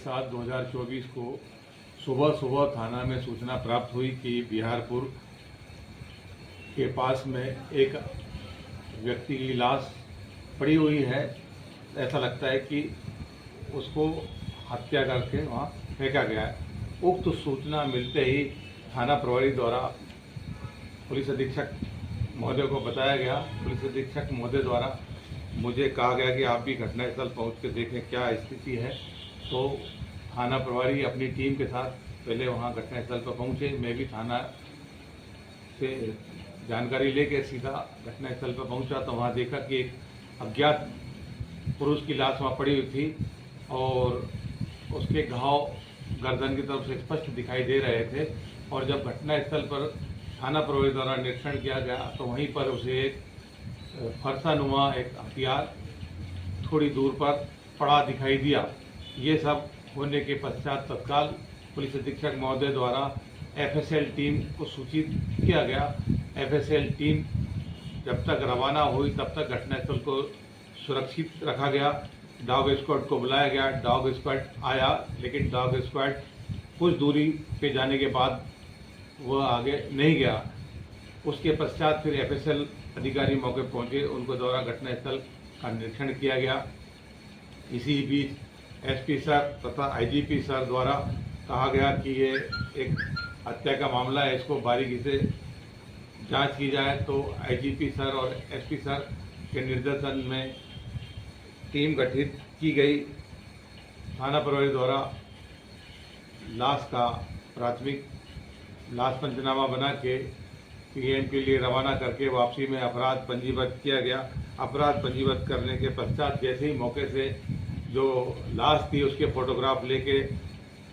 7/2024 को सुबह सुबह थाना में सूचना प्राप्त हुई कि बिहारपुर के पास में एक व्यक्ति की लाश पड़ी हुई है। ऐसा लगता है कि उसको हत्या करके वहाँ फेंका गया है। उक्त सूचना मिलते ही थाना प्रभारी द्वारा पुलिस अधीक्षक महोदय को बताया गया। पुलिस अधीक्षक महोदय द्वारा मुझे कहा गया कि आप भी घटनास्थल पहुँच के देखें क्या स्थिति है। तो थाना प्रभारी अपनी टीम के साथ पहले वहाँ घटनास्थल पर पहुँचे। मैं भी थाना से जानकारी लेके सीधा घटनास्थल पर पहुँचा तो वहाँ देखा कि एक अज्ञात पुरुष की लाश वहाँ पड़ी हुई थी और उसके घाव गर्दन की तरफ से स्पष्ट दिखाई दे रहे थे। और जब घटनास्थल पर थाना प्रभारी द्वारा निरीक्षण किया गया तो वहीं पर उसे एक फरसानुमा एक हथियार थोड़ी दूर पर पड़ा दिखाई दिया। ये सब होने के पश्चात तत्काल पुलिस अधीक्षक महोदय द्वारा एफएसएल टीम को सूचित किया गया। एफएसएल टीम जब तक रवाना हुई तब तक घटनास्थल को सुरक्षित रखा गया। डॉग स्क्वाड को बुलाया गया। डॉग स्क्वाड आया, लेकिन डॉग स्क्वाड कुछ दूरी पे जाने के बाद वह आगे नहीं गया। उसके पश्चात फिर एफएसएल अधिकारी मौके पहुंचे, उनको द्वारा घटनास्थल का निरीक्षण किया गया। इसी बीच एसपी सर तथा आईजीपी सर द्वारा कहा गया कि ये एक हत्या का मामला है, इसको बारीकी से जांच की जाए। तो आईजीपी सर और एसपी सर के निर्देशन में टीम गठित की गई। थाना प्रभारी द्वारा लाश का प्राथमिक लाश पंचनामा बना के पीएम के लिए रवाना करके वापसी में अपराध पंजीबद्ध किया गया। अपराध पंजीबद्ध करने के पश्चात जैसे ही मौके से जो लाश थी उसके फोटोग्राफ लेके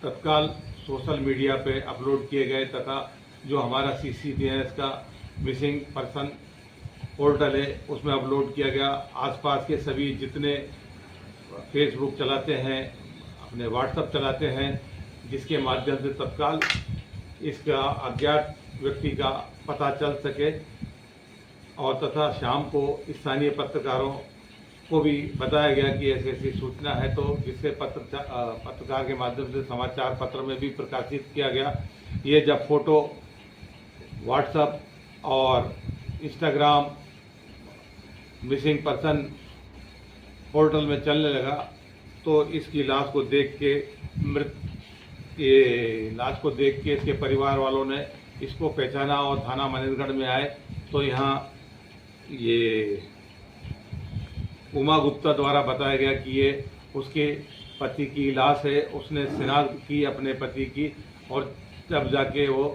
तत्काल सोशल मीडिया पे अपलोड किए गए तथा जो हमारा CCTNS का मिसिंग पर्सन पोर्टल है उसमें अपलोड किया गया। आसपास के सभी जितने फेसबुक चलाते हैं, अपने व्हाट्सएप चलाते हैं, जिसके माध्यम से तत्काल इसका अज्ञात व्यक्ति का पता चल सके और तथा शाम को स्थानीय पत्रकारों को भी बताया गया कि ऐसी ऐसी सूचना है, तो जिससे पत्रकार के माध्यम से समाचार पत्र में भी प्रकाशित किया गया। ये जब फोटो व्हाट्सएप और इंस्टाग्राम मिसिंग पर्सन पोर्टल में चलने लगा तो इसकी लाश को देख के लाश को देख के इसके परिवार वालों ने इसको पहचाना और थाना मनेरगढ़ में आए तो यहाँ ये उमा गुप्ता द्वारा बताया गया कि ये उसके पति की लाश है। उसने शिनाख्त की अपने पति की और तब जाके वो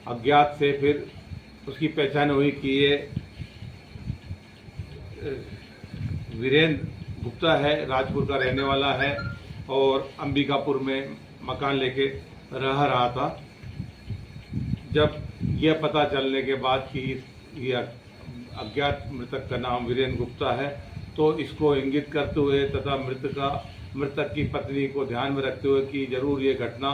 अज्ञात से फिर उसकी पहचान हुई कि ये वीरेंद्र गुप्ता है, राजपुर का रहने वाला है और अंबिकापुर में मकान लेके रह रहा था। जब यह पता चलने के बाद कि यह अज्ञात मृतक का नाम वीरेंद्र गुप्ता है तो इसको इंगित करते हुए तथा मृतक की पत्नी को ध्यान में रखते हुए कि जरूर ये घटना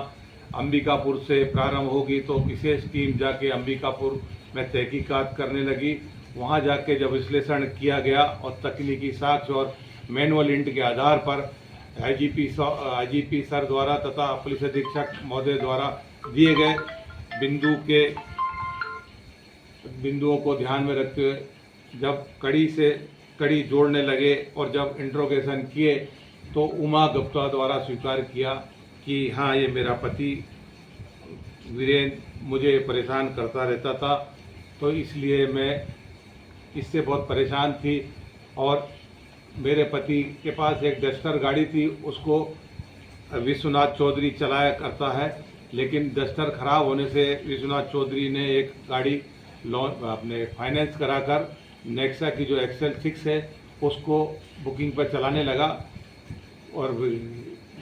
अंबिकापुर से प्रारंभ होगी, तो विशेष टीम जाके अंबिकापुर में तहकीकात करने लगी। वहाँ जाके जब विश्लेषण किया गया और तकनीकी साक्ष्य और मैनुअल इंट के आधार पर आईजीपी सर द्वारा तथा पुलिस अधीक्षक महोदय द्वारा दिए गए बिंदुओं को ध्यान में रखते हुए जब कड़ी से कड़ी जोड़ने लगे और जब इंट्रोगेशन किए तो उमा गुप्ता द्वारा स्वीकार किया कि हाँ, ये मेरा पति वीरेंद्र मुझे परेशान करता रहता था, तो इसलिए मैं इससे बहुत परेशान थी। और मेरे पति के पास एक डस्टर गाड़ी थी, उसको विश्वनाथ चौधरी चलाया करता है, लेकिन डस्टर खराब होने से विश्वनाथ चौधरी ने एक गाड़ी अपने फाइनेंस कराकर नेक्सा की जो XL6 है उसको बुकिंग पर चलाने लगा। और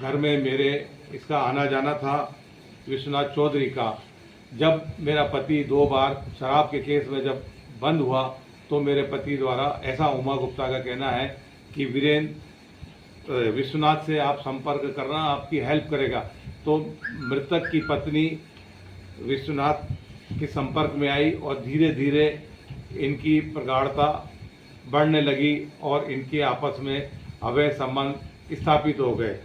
घर में मेरे इसका आना जाना था विश्वनाथ चौधरी का। जब मेरा पति 2 बार शराब के केस में जब बंद हुआ तो मेरे पति द्वारा, ऐसा उमा गुप्ता का कहना है कि वीरेंद्र विश्वनाथ से आप संपर्क करना, आपकी हेल्प करेगा। तो मृतक की पत्नी विश्वनाथ के संपर्क में आई और धीरे धीरे इनकी प्रगाढ़ता बढ़ने लगी और इनके आपस में अवैध संबंध स्थापित हो गए।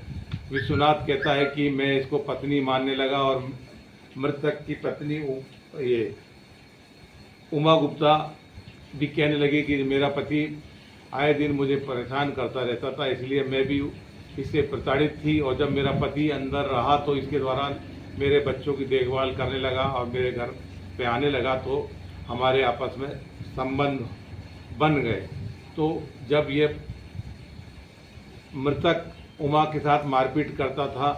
विश्वनाथ कहता है कि मैं इसको पत्नी मानने लगा और मृतक की पत्नी ये उमा गुप्ता भी कहने लगी कि मेरा पति आए दिन मुझे परेशान करता रहता था, इसलिए मैं भी इससे प्रताड़ित थी। और जब मेरा पति अंदर रहा तो इसके दौरान मेरे बच्चों की देखभाल करने लगा और मेरे घर पे आने लगा, तो हमारे आपस में संबंध बन गए। तो जब ये मृतक उमा के साथ मारपीट करता था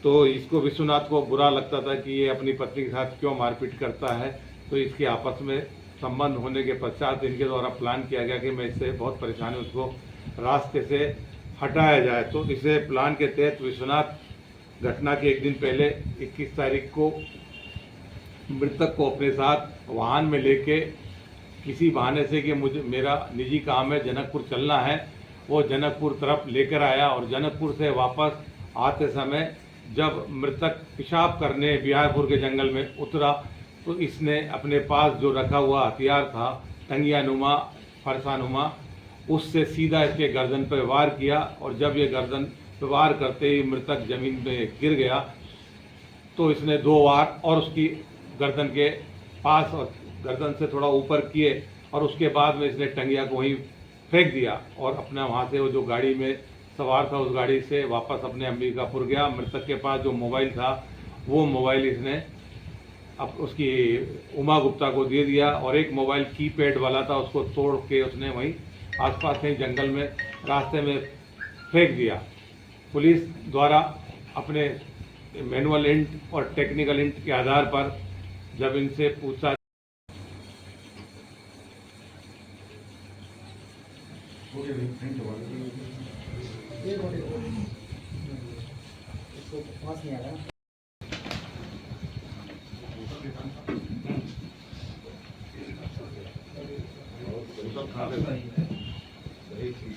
तो इसको विश्वनाथ को बुरा लगता था कि ये अपनी पत्नी के साथ क्यों मारपीट करता है। तो इसके आपस में संबंध होने के पश्चात इनके द्वारा प्लान किया गया कि मैं इससे बहुत परेशान हूँ, उसको रास्ते से हटाया जाए। तो इसे प्लान के तहत विश्वनाथ घटना के एक दिन पहले 21 तारीख को मृतक को अपने साथ वाहन में लेके किसी बहाने से कि मुझे मेरा निजी काम है, जनकपुर चलना है, वो जनकपुर तरफ लेकर आया। और जनकपुर से वापस आते समय जब मृतक पेशाब करने बिहारपुर के जंगल में उतरा तो इसने अपने पास जो रखा हुआ हथियार था, टंगिया नुमा, फरसा नुमा, उससे सीधा इसके गर्दन पर वार किया। और जब ये गर्दन पर वार करते ही मृतक जमीन पे गिर गया तो इसने 2 वार और उसकी गर्दन के पास और गर्दन से थोड़ा ऊपर किए और उसके बाद में इसने टंगिया को वहीं फेंक दिया और अपना वहाँ से वो जो गाड़ी में सवार था उस गाड़ी से वापस अपने अंबिकापुर गया। मृतक के पास जो मोबाइल था वो मोबाइल इसने अब उसकी उमा गुप्ता को दे दिया और एक मोबाइल कीपैड वाला था उसको तोड़ के उसने वहीं आसपास के जंगल में रास्ते में फेंक दिया। पुलिस द्वारा अपने मैनुअल इंट और टेक्निकल इंट के आधार पर जब इनसे पूछा इसको पास नहीं आ रहा। सही चीज